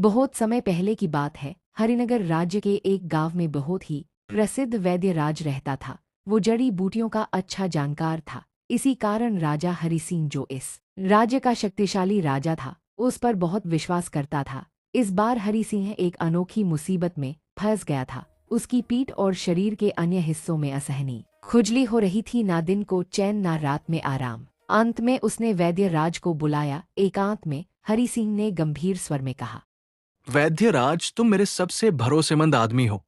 बहुत समय पहले की बात है। हरिनगर राज्य के एक गांव में बहुत ही प्रसिद्ध वैद्य राज रहता था। वो जड़ी बूटियों का अच्छा जानकार था। इसी कारण राजा हरि सिंह, जो इस राज्य का शक्तिशाली राजा था, उस पर बहुत विश्वास करता था। इस बार हरि सिंह एक अनोखी मुसीबत में फंस गया था। उसकी पीठ और शरीर के अन्य हिस्सों में असहनीय खुजली हो रही थी। ना दिन को चैन, ना रात में आराम। अंत में उसने वैद्य राज को बुलाया। एकांत में हरि सिंह ने गंभीर स्वर में कहा, वैद्य राज, तुम मेरे सबसे भरोसेमंद आदमी हो।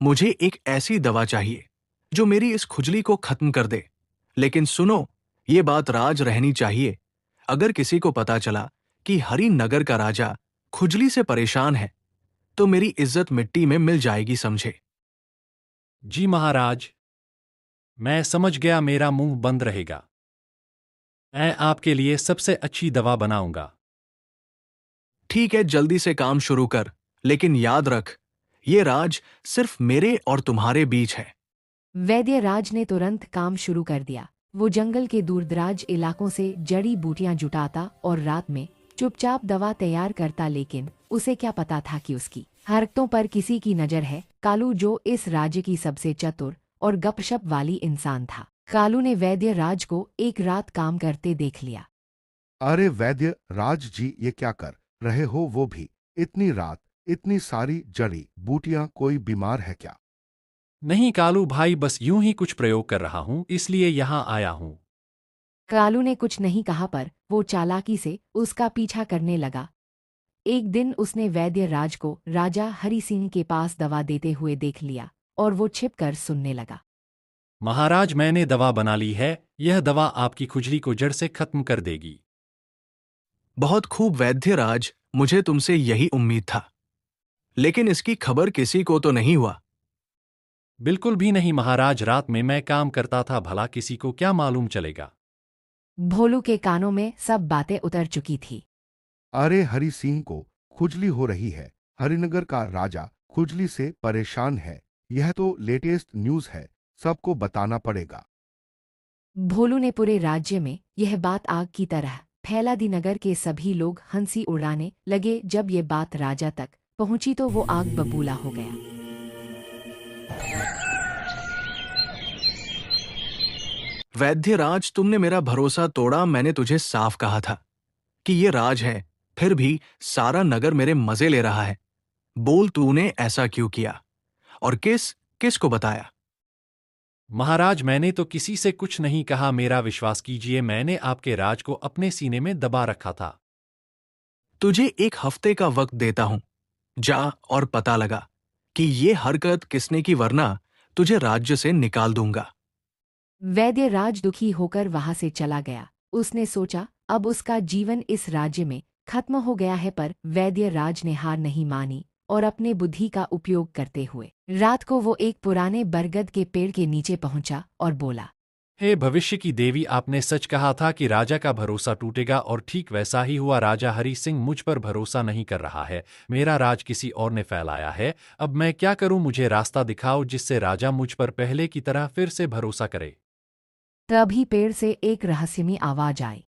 मुझे एक ऐसी दवा चाहिए जो मेरी इस खुजली को खत्म कर दे। लेकिन सुनो, ये बात राज रहनी चाहिए। अगर किसी को पता चला कि हरिनगर का राजा खुजली से परेशान है, तो मेरी इज्जत मिट्टी में मिल जाएगी, समझे? जी महाराज, मैं समझ गया, मेरा मुंह बंद रहेगा। मैं आपके लिए सबसे अच्छी दवा बनाऊंगा। ठीक है, जल्दी से काम शुरू कर। लेकिन याद रख, ये राज सिर्फ मेरे और तुम्हारे बीच है। वैद्य राज ने तुरंत काम शुरू कर दिया। वो जंगल के दूरदराज इलाकों से जड़ी बूटियां जुटाता और रात में चुपचाप दवा तैयार करता। लेकिन उसे क्या पता था कि उसकी हरकतों पर किसी की नजर है। कालू, जो इस राज्य की सबसे चतुर और गपशप वाली इंसान था, कालू ने वैद्य राज को एक रात काम करते देख लिया। अरे वैद्य राज जी, ये क्या कर रहे हो? वो भी इतनी रात, इतनी सारी जड़ी बूटियां, कोई बीमार है क्या? नहीं कालू भाई, बस यूं ही कुछ प्रयोग कर रहा हूं, इसलिए यहां आया हूं। कालू ने कुछ नहीं कहा, पर वो चालाकी से उसका पीछा करने लगा। एक दिन उसने वैद्य राज को राजा हरि सिंह के पास दवा देते हुए देख लिया और वो छिपकर सुनने लगा। महाराज, मैंने दवा बना ली है। यह दवा आपकी खुजली को जड़ से खत्म कर देगी। बहुत खूब वैद्य राज, मुझे तुमसे यही उम्मीद था। लेकिन इसकी खबर किसी को तो नहीं हुआ? बिल्कुल भी नहीं महाराज, रात में मैं काम करता था, भला किसी को क्या मालूम चलेगा। भोलू के कानों में सब बातें उतर चुकी थी। अरे हरि सिंह को खुजली हो रही है। हरिनगर का राजा खुजली से परेशान है। यह तो लेटेस्ट न्यूज़ है, सबको बताना पड़ेगा। भोलू ने पूरे राज्य में यह बात आग की तरह फैला दी। नगर के सभी लोग हंसी उड़ाने लगे। जब ये बात राजा तक पहुंची तो वो आग बबूला हो गया। वैद्य राज, तुमने मेरा भरोसा तोड़ा। मैंने तुझे साफ कहा था कि ये राज है, फिर भी सारा नगर मेरे मजे ले रहा है। बोल, तूने ऐसा क्यों किया और किस किस को बताया? महाराज, मैंने तो किसी से कुछ नहीं कहा। मेरा विश्वास कीजिए, मैंने आपके राज को अपने सीने में दबा रखा था। तुझे 1 हफ्ते का वक्त देता हूं। जा और पता लगा कि ये हरकत किसने की, वरना तुझे राज्य से निकाल दूंगा। वैद्य राज दुखी होकर वहां से चला गया। उसने सोचा अब उसका जीवन इस राज्य में खत्म हो गया है, पर वैद्य राज ने हार नहीं मानी और अपने बुद्धि का उपयोग करते हुए रात को वो एक पुराने बरगद के पेड़ के नीचे पहुंचा और बोला, हे भविष्य की देवी, आपने सच कहा था कि राजा का भरोसा टूटेगा और ठीक वैसा ही हुआ। राजा हरि सिंह मुझ पर भरोसा नहीं कर रहा है। मेरा राज किसी और ने फैलाया है। अब मैं क्या करूं? मुझे रास्ता दिखाओ जिससे राजा मुझ पर पहले की तरह फिर से भरोसा करे। तभी पेड़ से एक रहस्यमयी आवाज आई।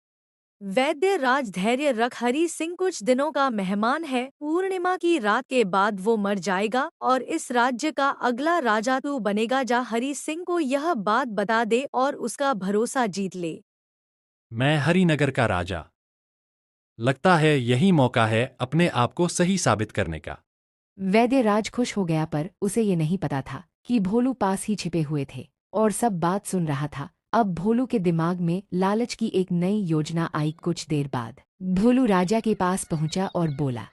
वैद्य राज, धैर्य रख। हरि सिंह कुछ दिनों का मेहमान है। पूर्णिमा की रात के बाद वो मर जाएगा और इस राज्य का अगला राजा तू बनेगा। जा हरि सिंह को यह बात बता दे और उसका भरोसा जीत ले। मैं हरिनगर का राजा। लगता है यही मौका है अपने आप को सही साबित करने का। वैद्य राज खुश हो गया, पर उसे ये नहीं पता था कि भोलू पास ही छिपे हुए थे और सब बात सुन रहा था। अब भोलू के दिमाग में लालच की एक नई योजना आई। कुछ देर बाद भोलू राजा के पास पहुंचा और बोला,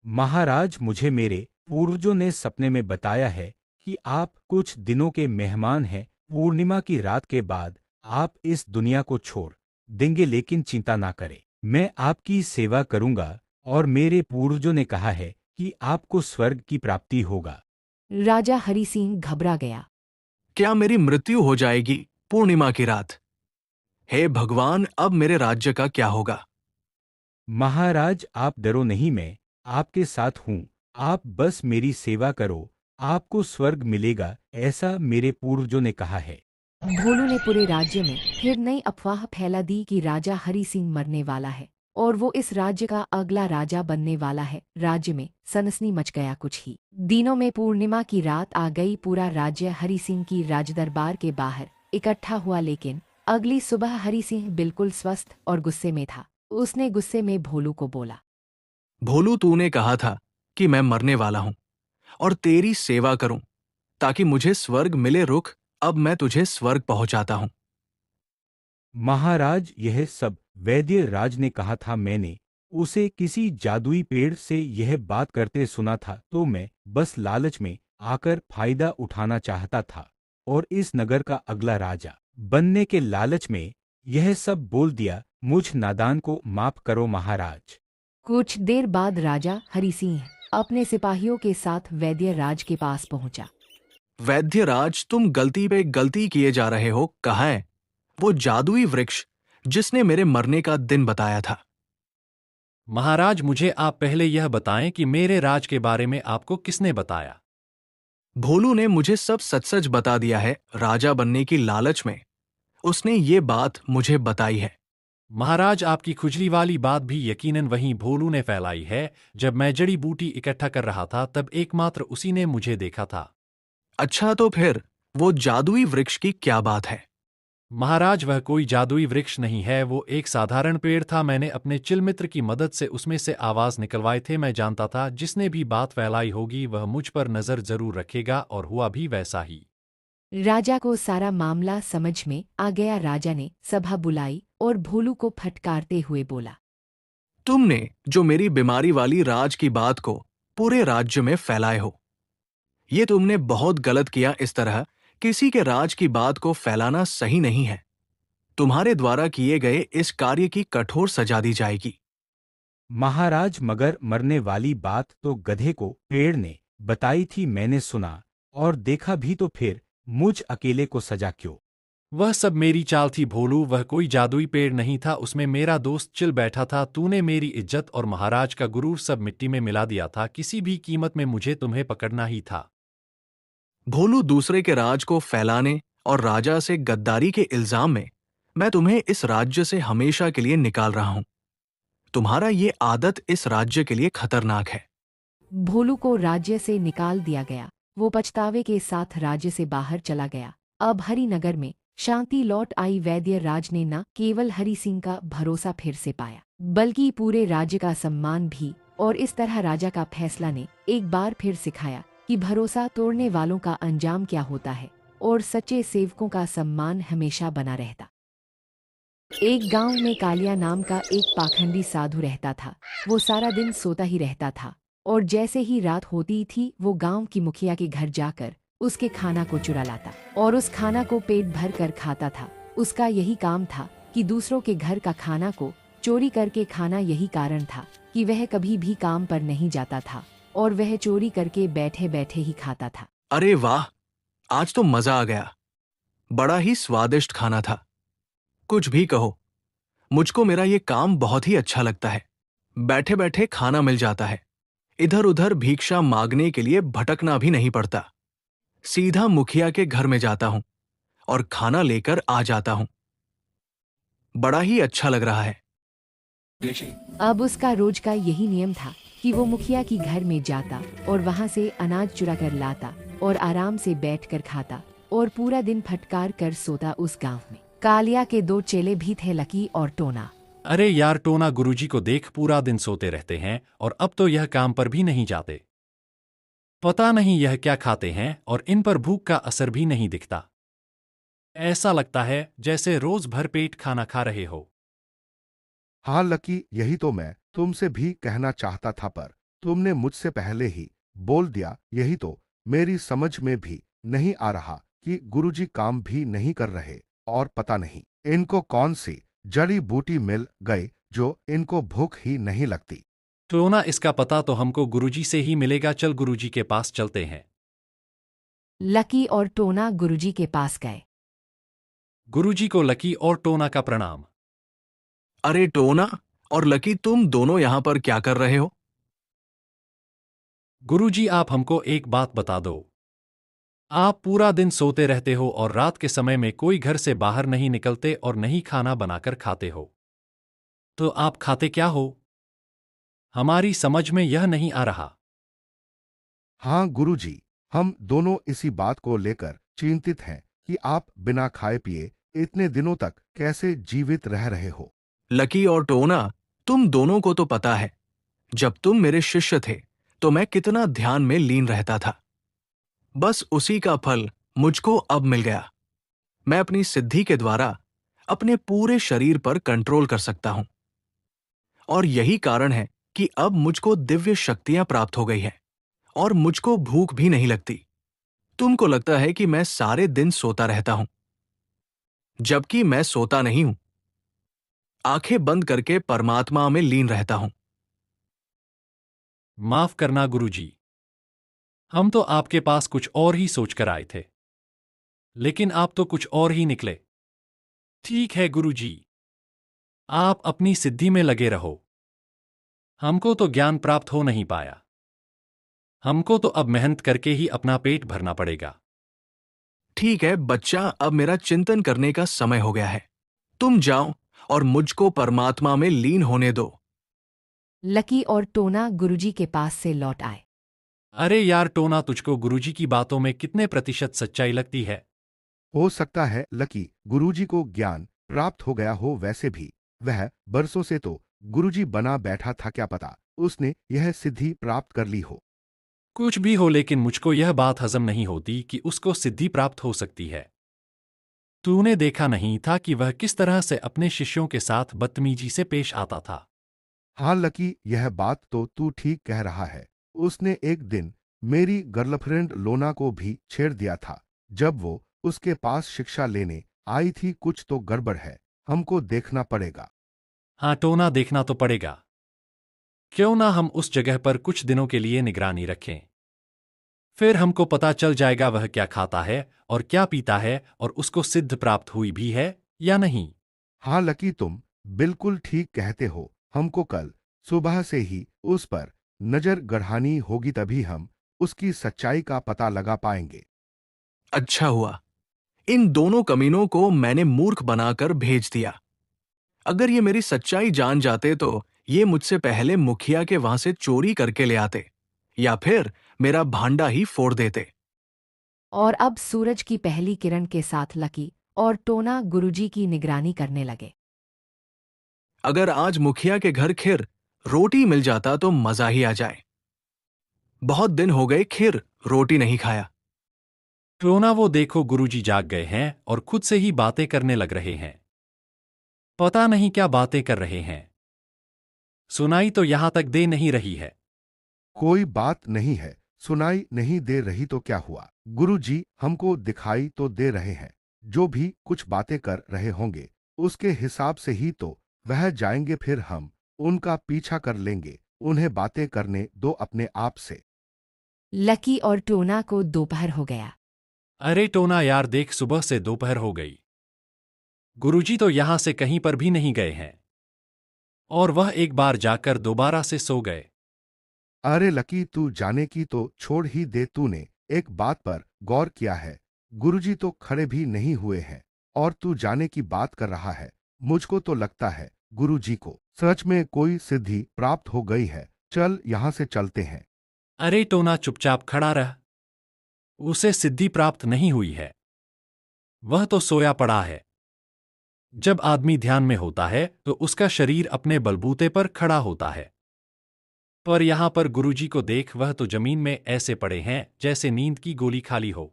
महाराज, मुझे मेरे पूर्वजों ने सपने में बताया है कि आप कुछ दिनों के मेहमान हैं। पूर्णिमा की रात के बाद आप इस दुनिया को छोड़ देंगे, लेकिन चिंता ना करें, मैं आपकी सेवा करूंगा और मेरे पूर्वजों ने कहा है कि आपको स्वर्ग की प्राप्ति होगा। राजा हरि सिंह घबरा गया। क्या मेरी मृत्यु हो जाएगी पूर्णिमा की रात? हे भगवान, अब मेरे राज्य का क्या होगा? महाराज, आप डरो नहीं, मैं आपके साथ हूँ। आप बस मेरी सेवा करो, आपको स्वर्ग मिलेगा, ऐसा मेरे पूर्वजों ने कहा है। भोलू ने पूरे राज्य में फिर नई अफवाह फैला दी कि राजा हरि सिंह मरने वाला है और वो इस राज्य का अगला राजा बनने वाला है। राज्य में सनसनी मच गया। कुछ ही दिनों में पूर्णिमा की रात आ गई। पूरा राज्य हरि सिंह की राजदरबार के बाहर इकट्ठा हुआ, लेकिन अगली सुबह हरि सिंह बिल्कुल स्वस्थ और गुस्से में था। उसने गुस्से में भोलू को बोला, भोलू, तूने कहा था कि मैं मरने वाला हूं और तेरी सेवा करूं ताकि मुझे स्वर्ग मिले। रुक, अब मैं तुझे स्वर्ग पहुंचाता हूं। महाराज, यह सब वैद्य राज ने कहा था। मैंने उसे किसी जादुई पेड़ से यह बात करते सुना था, तो मैं बस लालच में आकर फायदा उठाना चाहता था और इस नगर का अगला राजा बनने के लालच में यह सब बोल दिया। मुझ नादान को माफ करो महाराज। कुछ देर बाद राजा हरि सिंह अपने सिपाहियों के साथ वैद्य राज के पास पहुंचा। वैद्यराज, तुम गलती पे गलती किए जा रहे हो। कहाँ है वो जादुई वृक्ष जिसने मेरे मरने का दिन बताया था? महाराज, मुझे आप पहले यह बताएं कि मेरे राज के बारे में आपको किसने बताया? भोलू ने मुझे सब सच सच बता दिया है। राजा बनने की लालच में उसने ये बात मुझे बताई है। महाराज, आपकी खुजली वाली बात भी यकीनन वहीं भोलू ने फैलाई है। जब मैं जड़ी बूटी इकट्ठा कर रहा था तब एकमात्र उसी ने मुझे देखा था। अच्छा, तो फिर वो जादुई वृक्ष की क्या बात है? महाराज, वह कोई जादुई वृक्ष नहीं है, वो एक साधारण पेड़ था। मैंने अपने चिलमित्र की मदद से उसमें से आवाज निकलवाए थे। मैं जानता था जिसने भी बात फैलाई होगी वह मुझ पर नजर जरूर रखेगा, और हुआ भी वैसा ही। राजा को सारा मामला समझ में आ गया। राजा ने सभा बुलाई और भोलू को फटकारते हुए बोला, तुमने जो मेरी बीमारी वाली राज की बात को पूरे राज्य में फैलाए हो, ये तुमने बहुत गलत किया। इस तरह किसी के राज की बात को फैलाना सही नहीं है। तुम्हारे द्वारा किए गए इस कार्य की कठोर सजा दी जाएगी। महाराज, मगर मरने वाली बात तो गधे को पेड़ ने बताई थी। मैंने सुना और देखा भी, तो फिर मुझ अकेले को सजा क्यों? वह सब मेरी चाल थी भोलू, वह कोई जादुई पेड़ नहीं था। उसमें मेरा दोस्त चिल बैठा था। तूने मेरी इज्जत और महाराज का गुरूर सब मिट्टी में मिला दिया था। किसी भी कीमत में मुझे तुम्हें पकड़ना ही था। भोलू, दूसरे के राज को फैलाने और राजा से गद्दारी के इल्जाम में मैं तुम्हें इस राज्य से हमेशा के लिए निकाल रहा हूं। तुम्हारा ये आदत इस राज्य के लिए खतरनाक है। भोलू को राज्य से निकाल दिया गया। वो पछतावे के साथ राज्य से बाहर चला गया। अब हरिनगर में शांति लौट आई। वैद्य राज ने न केवल हरि सिंह का भरोसा फिर से पाया, बल्कि पूरे राज्य का सम्मान भी। और इस तरह राजा का फैसला ने एक बार फिर सिखाया कि भरोसा तोड़ने वालों का अंजाम क्या होता है, और सच्चे सेवकों का सम्मान हमेशा बना रहता। एक गांव में कालिया नाम का एक पाखंडी साधु रहता था। वो सारा दिन सोता ही रहता था, और जैसे ही रात होती थी वो गांव की मुखिया के घर जाकर उसके खाना को चुरा लाता और उस खाना को पेट भर कर खाता था। उसका यही काम था कि दूसरों के घर का खाना को चोरी करके खाना। यही कारण था कि वह कभी भी काम पर नहीं जाता था और वह चोरी करके बैठे बैठे ही खाता था। अरे वाह, आज तो मजा आ गया। बड़ा ही स्वादिष्ट खाना था। कुछ भी कहो, मुझको मेरा ये काम बहुत ही अच्छा लगता है। बैठे बैठे खाना मिल जाता है। इधर उधर भिक्षा मांगने के लिए भटकना भी नहीं पड़ता। सीधा मुखिया के घर में जाता हूं और खाना लेकर आ जाता हूं। बड़ा ही अच्छा लग रहा है। अब उसका रोज का यही नियम था कि वो मुखिया की घर में जाता और वहां से अनाज चुरा कर लाता और आराम से बैठकर खाता और पूरा दिन फटकार कर सोता। उस गांव में कालिया के दो चेले भी थे, लकी और टोना। अरे यार टोना, गुरुजी को देख, पूरा दिन सोते रहते हैं और अब तो यह काम पर भी नहीं जाते। पता नहीं यह क्या खाते हैं और इन पर भूख का असर भी नहीं दिखता। ऐसा लगता है जैसे रोज भरपेट खाना खा रहे हो। हाँ लकी, यही तो मैं तुमसे भी कहना चाहता था, पर तुमने मुझसे पहले ही बोल दिया। यही तो मेरी समझ में भी नहीं आ रहा कि गुरुजी काम भी नहीं कर रहे और पता नहीं इनको कौन सी जड़ी बूटी मिल गई जो इनको भूख ही नहीं लगती। टोना, इसका पता तो हमको गुरुजी से ही मिलेगा। चल गुरुजी के पास चलते हैं। लकी और टोना गुरुजी के पास गए। गुरुजी को लकी और टोना का प्रणाम। अरे टोना और लकी, तुम दोनों यहां पर क्या कर रहे हो? गुरुजी, आप हमको एक बात बता दो। आप पूरा दिन सोते रहते हो और रात के समय में कोई घर से बाहर नहीं निकलते और नहीं खाना बनाकर खाते हो। तो आप खाते क्या हो? हमारी समझ में यह नहीं आ रहा। हाँ गुरुजी, हम दोनों इसी बात को लेकर चिंतित हैं कि आप बिना खाए पिए इतने दिनों तक कैसे जीवित रह रहे हो। लकी और टोना, तुम दोनों को तो पता है, जब तुम मेरे शिष्य थे तो मैं कितना ध्यान में लीन रहता था। बस उसी का फल मुझको अब मिल गया। मैं अपनी सिद्धि के द्वारा अपने पूरे शरीर पर कंट्रोल कर सकता हूं, और यही कारण है कि अब मुझको दिव्य शक्तियां प्राप्त हो गई हैं और मुझको भूख भी नहीं लगती। तुमको लगता है कि मैं सारे दिन सोता रहता हूं, जबकि मैं सोता नहीं हूं। आंखें बंद करके परमात्मा में लीन रहता हूं। माफ करना गुरुजी, हम तो आपके पास कुछ और ही सोचकर आए थे, लेकिन आप तो कुछ और ही निकले। ठीक है गुरुजी, आप अपनी सिद्धि में लगे रहो। हमको तो ज्ञान प्राप्त हो नहीं पाया। हमको तो अब मेहनत करके ही अपना पेट भरना पड़ेगा। ठीक है बच्चा, अब मेरा चिंतन करने का समय हो गया है। तुम जाओ और मुझको परमात्मा में लीन होने दो। लकी और टोना गुरुजी के पास से लौट आए। अरे यार टोना, तुझको गुरुजी की बातों में कितने प्रतिशत सच्चाई लगती है? हो सकता है लकी गुरुजी को ज्ञान प्राप्त हो गया हो, वैसे भी वह बरसों से तो गुरुजी बना बैठा था, क्या पता उसने यह सिद्धि प्राप्त कर ली हो। कुछ भी हो, लेकिन मुझको यह बात हजम नहीं होती कि उसको सिद्धि प्राप्त हो सकती है। तूने देखा नहीं था कि वह किस तरह से अपने शिष्यों के साथ बदतमीजी से पेश आता था? हाँ लकी, यह बात तो तू ठीक कह रहा है। उसने एक दिन मेरी गर्लफ्रेंड लोना को भी छेड़ दिया था, जब वो उसके पास शिक्षा लेने आई थी। कुछ तो गड़बड़ है, हमको देखना पड़ेगा। हाँ टोना, देखना तो पड़ेगा। क्यों ना हम उस जगह पर कुछ दिनों के लिए निगरानी रखें। फिर हमको पता चल जाएगा वह क्या खाता है और क्या पीता है, और उसको सिद्ध प्राप्त हुई भी है या नहीं। हाँ लकी, तुम बिल्कुल ठीक कहते हो। हमको कल सुबह से ही उस पर नजर गढ़ानी होगी, तभी हम उसकी सच्चाई का पता लगा पाएंगे। अच्छा हुआ, इन दोनों कमीनों को मैंने मूर्ख बनाकर भेज दिया। अगर ये मेरी सच्चाई जान जाते तो ये मुझसे पहले मुखिया के वहां से चोरी करके ले आते, या फिर मेरा भांडा ही फोड़ देते। और अब सूरज की पहली किरण के साथ लकी और टोना गुरुजी की निगरानी करने लगे। अगर आज मुखिया के घर खिर रोटी मिल जाता तो मजा ही आ जाए। बहुत दिन हो गए खिर रोटी नहीं खाया। टोना, वो देखो गुरुजी जाग गए हैं और खुद से ही बातें करने लग रहे हैं। पता नहीं क्या बातें कर रहे हैं। सुनाई तो यहां तक दे नहीं रही है। कोई बात नहीं है, सुनाई नहीं दे रही तो क्या हुआ। गुरुजी हमको दिखाई तो दे रहे हैं। जो भी कुछ बातें कर रहे होंगे उसके हिसाब से ही तो वह जाएंगे, फिर हम उनका पीछा कर लेंगे। उन्हें बातें करने दो अपने आप से। लकी और टोना को दोपहर हो गया। अरे टोना यार, देख सुबह से दोपहर हो गई। गुरुजी तो यहां से कहीं पर भी नहीं गए हैं, और वह एक बार जाकर दोबारा से सो गए। अरे लकी, तू जाने की तो छोड़ ही दे। तूने एक बात पर गौर किया है? गुरुजी तो खड़े भी नहीं हुए हैं और तू जाने की बात कर रहा है। मुझको तो लगता है गुरुजी को सच में कोई सिद्धि प्राप्त हो गई है। चल यहां से चलते हैं। अरे टोना, चुपचाप खड़ा रह। उसे सिद्धि प्राप्त नहीं हुई है, वह तो सोया पड़ा है। जब आदमी ध्यान में होता है तो उसका शरीर अपने बलबूते पर खड़ा होता है। पर यहां पर गुरुजी को देख, वह तो जमीन में ऐसे पड़े हैं जैसे नींद की गोली खाली हो।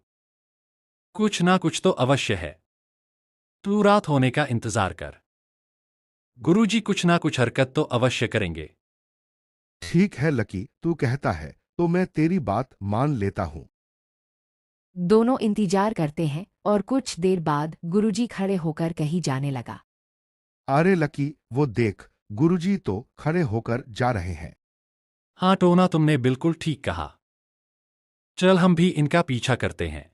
कुछ ना कुछ तो अवश्य है। तू रात होने का इंतजार कर। गुरुजी कुछ ना कुछ हरकत तो अवश्य करेंगे। ठीक है लकी, तू कहता है तो मैं तेरी बात मान लेता हूं। दोनों इंतजार करते हैं और कुछ देर बाद गुरुजी खड़े होकर कहीं जाने लगा। अरे लकी, वो देख, गुरुजी तो खड़े होकर जा रहे हैं। हाँ टोना, तुमने बिल्कुल ठीक कहा। चल हम भी इनका पीछा करते हैं।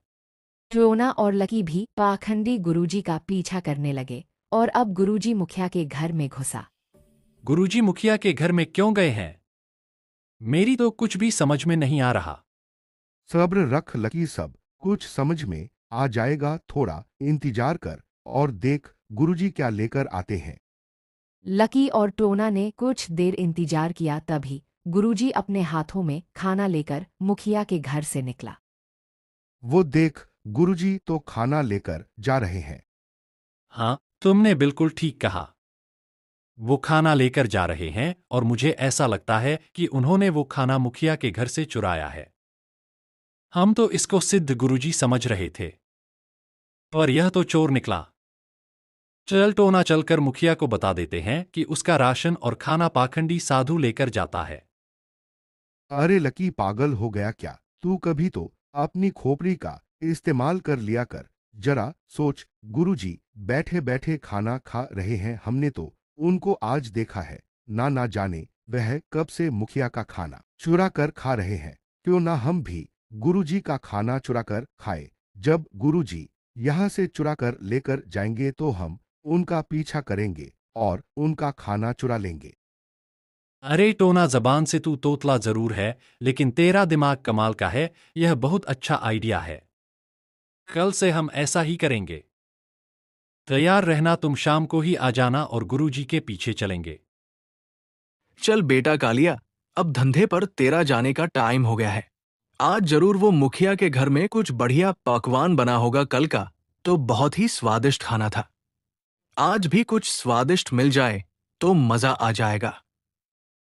टोना और लकी भी पाखंडी गुरुजी का पीछा करने लगे और अब गुरुजी मुखिया के घर में घुसा। गुरुजी मुखिया के घर में क्यों गए हैं? मेरी तो कुछ भी समझ में नहीं आ रहा। सब्र रख लकी, सब कुछ समझ में आ जाएगा। थोड़ा इंतजार कर और देख गुरुजी क्या लेकर आते हैं। लकी और टोना ने कुछ देर इंतजार किया, तभी गुरुजी अपने हाथों में खाना लेकर मुखिया के घर से निकला। वो देख, गुरुजी तो खाना लेकर जा रहे हैं। हाँ, तुमने बिल्कुल ठीक कहा। वो खाना लेकर जा रहे हैं और मुझे ऐसा लगता है कि उन्होंने वो खाना मुखिया के घर से चुराया है। हम तो इसको सिद्ध गुरुजी समझ रहे थे, पर यह तो चोर निकला। चल टोना, चलकर मुखिया को बता देते हैं कि उसका राशन और खाना पाखंडी साधु लेकर जाता है। अरे लकी, पागल हो गया क्या? तू कभी तो अपनी खोपड़ी का इस्तेमाल कर लिया कर। जरा सोच, गुरुजी बैठे बैठे खाना खा रहे हैं, हमने तो उनको आज देखा है। ना जाने वह कब से मुखिया का खाना चुरा कर खा रहे हैं। क्यों ना हम भी गुरुजी का खाना चुरा कर खाए। जब गुरुजी यहाँ से चुरा कर लेकर जाएंगे तो हम उनका पीछा करेंगे और उनका खाना चुरा लेंगे। अरे टोना, जबान से तू तोतला जरूर है, लेकिन तेरा दिमाग कमाल का है। यह बहुत अच्छा आइडिया है। कल से हम ऐसा ही करेंगे। तैयार रहना, तुम शाम को ही आ जाना और गुरुजी के पीछे चलेंगे। चल बेटा कालिया, अब धंधे पर तेरा जाने का टाइम हो गया है। आज जरूर वो मुखिया के घर में कुछ बढ़िया पकवान बना होगा। कल का तो बहुत ही स्वादिष्ट खाना था। आज भी कुछ स्वादिष्ट मिल जाए तो मजा आ जाएगा।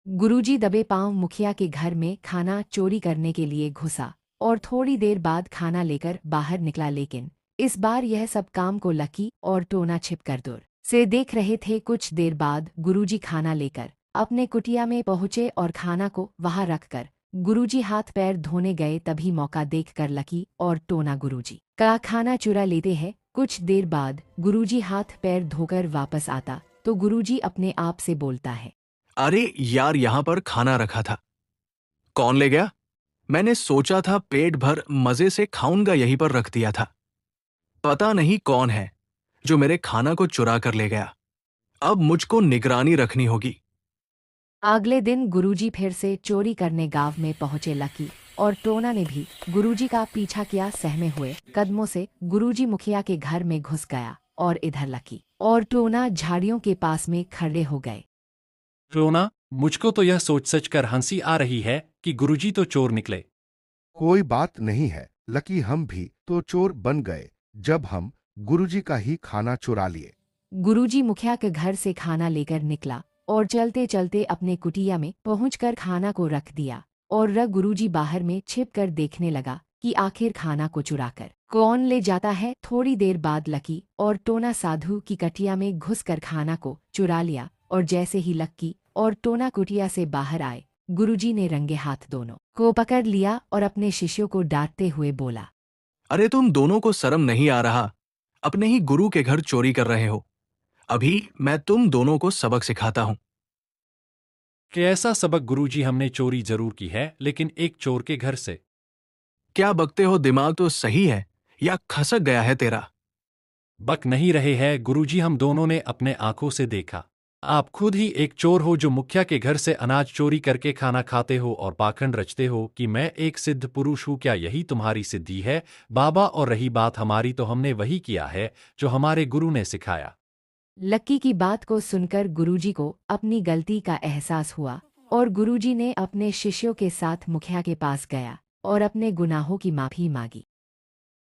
गुरुजी दबे पांव मुखिया के घर में खाना चोरी करने के लिए घुसा और थोड़ी देर बाद खाना लेकर बाहर निकला, लेकिन इस बार यह सब काम को लकी और टोना छिपकर दूर से देख रहे थे। कुछ देर बाद गुरुजी खाना लेकर अपने कुटिया में पहुंचे और खाना को वहां रखकर गुरुजी हाथ पैर धोने गए। तभी मौका देखकर लकी और टोना गुरुजी का खाना चुरा लेते हैं। कुछ देर बाद गुरुजी हाथ पैर धोकर वापस आता तो गुरुजी अपने आप से बोलता है, अरे यार, यहां पर खाना रखा था, कौन ले गया? मैंने सोचा था पेट भर मजे से खाऊंगा, यहीं पर रख दिया था। पता नहीं कौन है जो मेरे खाना को चुरा कर ले गया। अब मुझको निगरानी रखनी होगी। अगले दिन गुरुजी फिर से चोरी करने गांव में पहुंचे। लकी और टोना ने भी गुरुजी का पीछा किया। सहमे हुए कदमों से गुरुजी मुखिया के घर में घुस गया और इधर लकी और टोना झाड़ियों के पास में खड़े हो गए। टोना, मुझको तो यह सोच सच कर हंसी आ रही है कि गुरुजी तो चोर निकले। कोई बात नहीं है लकी, हम भी तो चोर बन गए जब हम गुरुजी का ही खाना चुरा लिए। गुरुजी मुखिया के घर से खाना लेकर निकला और चलते चलते अपने कुटिया में पहुंचकर खाना को रख दिया और गुरुजी बाहर में छिपकर देखने लगा कि आखिर खाना को चुराकर कौन ले जाता है। थोड़ी देर बाद लकी और टोना साधु की कटिया में घुसकर खाना को चुरा लिया और जैसे ही लक्की और टोना कुटिया से बाहर आए, गुरुजी ने रंगे हाथ दोनों को पकड़ लिया और अपने शिष्यों को डांटते हुए बोला, अरे तुम दोनों को शर्म नहीं आ रहा? अपने ही गुरु के घर चोरी कर रहे हो। अभी मैं तुम दोनों को सबक सिखाता हूं। कि ऐसा सबक गुरुजी, हमने चोरी जरूर की है, लेकिन एक चोर के घर से। क्या बकते हो? दिमाग तो सही है या खसक गया है तेरा? बक नहीं रहे हैं गुरुजी, हम दोनों ने अपने आंखों से देखा। आप खुद ही एक चोर हो जो मुखिया के घर से अनाज चोरी करके खाना खाते हो और पाखंड रचते हो कि मैं एक सिद्ध पुरुष हूं। क्या यही तुम्हारी सिद्धि है बाबा? और रही बात हमारी, तो हमने वही किया है जो हमारे गुरु ने सिखाया। लक्की की बात को सुनकर गुरुजी को अपनी गलती का एहसास हुआ और गुरुजी ने अपने शिष्यों के साथ मुखिया के पास गया और अपने गुनाहों की माफी मांगी।